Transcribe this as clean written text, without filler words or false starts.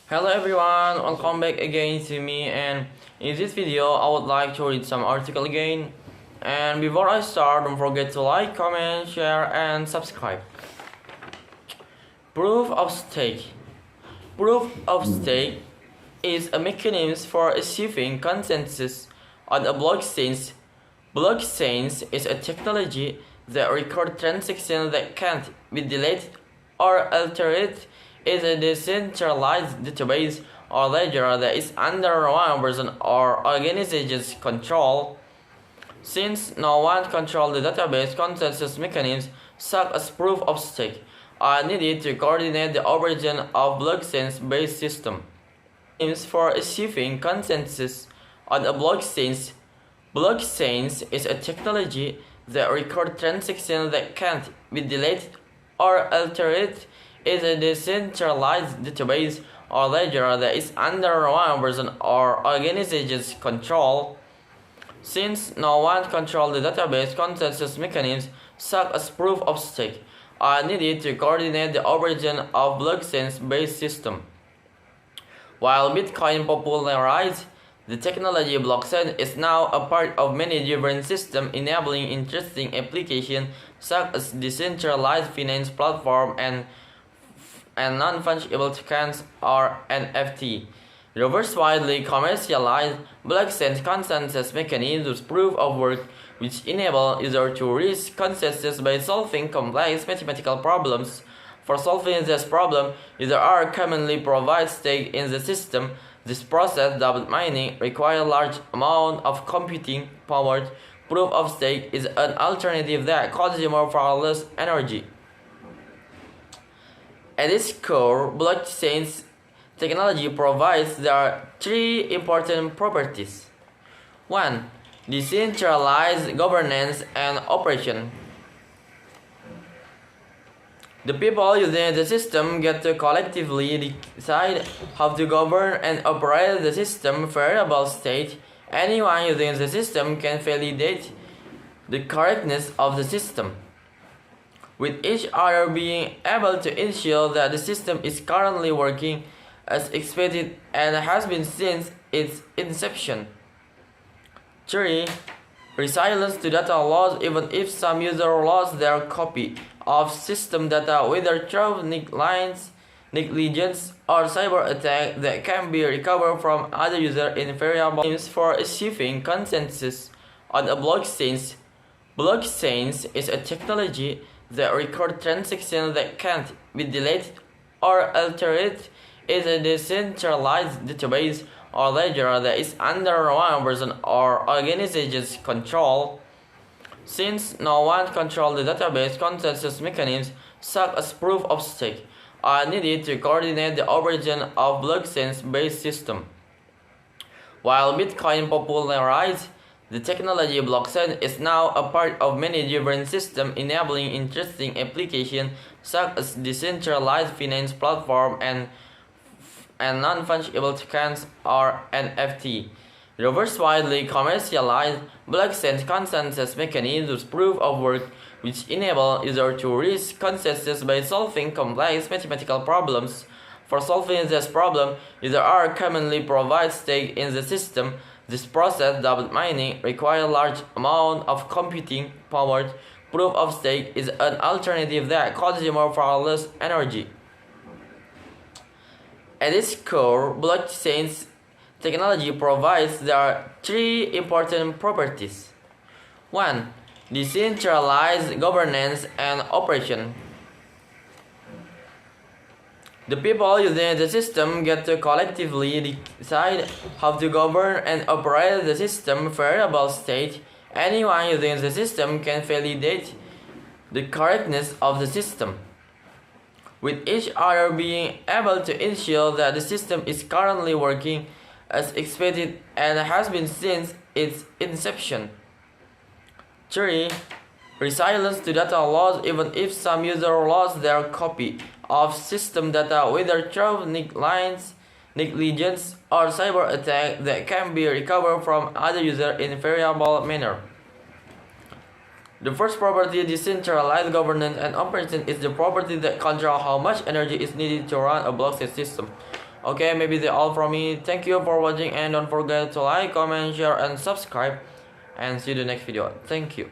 Hello everyone, welcome back again to me, and in this video I would like to read some article again. And before I start, don't forget to like, comment, share and subscribe. Proof of stake. Proof of stake is a mechanism for achieving consensus on a blockchain. Blockchains is a technology that records transactions that can't be deleted or altered. Is a decentralized database or ledger that is under one person or organization's control. Since no one controls the database, consensus mechanisms such as proof of stake are needed to coordinate the operation of blockchain-based systems. For achieving consensus on a blockchain. Blockchains is a technology that records transactions that can't be deleted or altered. Is a decentralized database or ledger that is under one person or organization's control. Since no one controls the database, consensus mechanisms such as proof of stake are needed to coordinate the operation of blockchain-based systems. While Bitcoin popularized the technology, blockchain is now a part of many different systems, enabling interesting applications such as decentralized finance platform and non-fungible tokens or NFT. Reverse widely commercialized blockchain consensus mechanisms proof of work which enable users to reach consensus by solving complex mathematical problems. For solving this problem, users are commonly provide stake in the system. This process, double mining, requires large amount of computing power. Proof of stake is an alternative that consumes more far less energy. At its core, blockchain technology provides there are three important properties. 1. Decentralized governance and operation. The people using the system get to collectively decide how to govern and operate the system. Variable state. Anyone using the system can validate the correctness of the system, with each other being able to ensure that the system is currently working as expected and has been since its inception. 3. Resilience to data loss. Even if some user lost their copy of system data, whether through negligence or cyber attack, that can be recovered from other user in variable times. For achieving consensus on a blockchain. Blockchains is a technology that records transactions that can't be deleted or altered. Is a decentralized database or ledger that is under one person or organization's control. Since no one controls the database, consensus mechanisms such as proof of stake are needed to coordinate the operation of blockchain-based systems. While Bitcoin popularized the technology, blockchain is now a part of many different systems, enabling interesting applications such as decentralized finance platform and non-fungible tokens or NFT. Reverse widely commercialized blockchain consensus mechanisms proof of work which enable users to reach consensus by solving complex mathematical problems. For solving this problem, users are commonly provide stake in the system. This process, double mining, requires large amount of computing power. Proof of stake is an alternative that consumes more far less energy. At its core, blockchain technology provides there are three important properties. 1. Decentralized governance and operation. The people using the system get to collectively decide how to govern and operate the system. Variable state. Anyone using the system can validate the correctness of the system, with each other being able to ensure that the system is currently working as expected and has been since its inception. 3. Resilience to data loss. Even if some user lost their copy of system data, whether through negligence or cyber attack, that can be recovered from other user in variable manner. The first property, decentralized governance and operation, is the property that controls how much energy is needed to run a blockchain system. Okay, maybe that's all from me. Thank you for watching, and don't forget to like, comment, share, and subscribe, and see you in the next video. Thank you.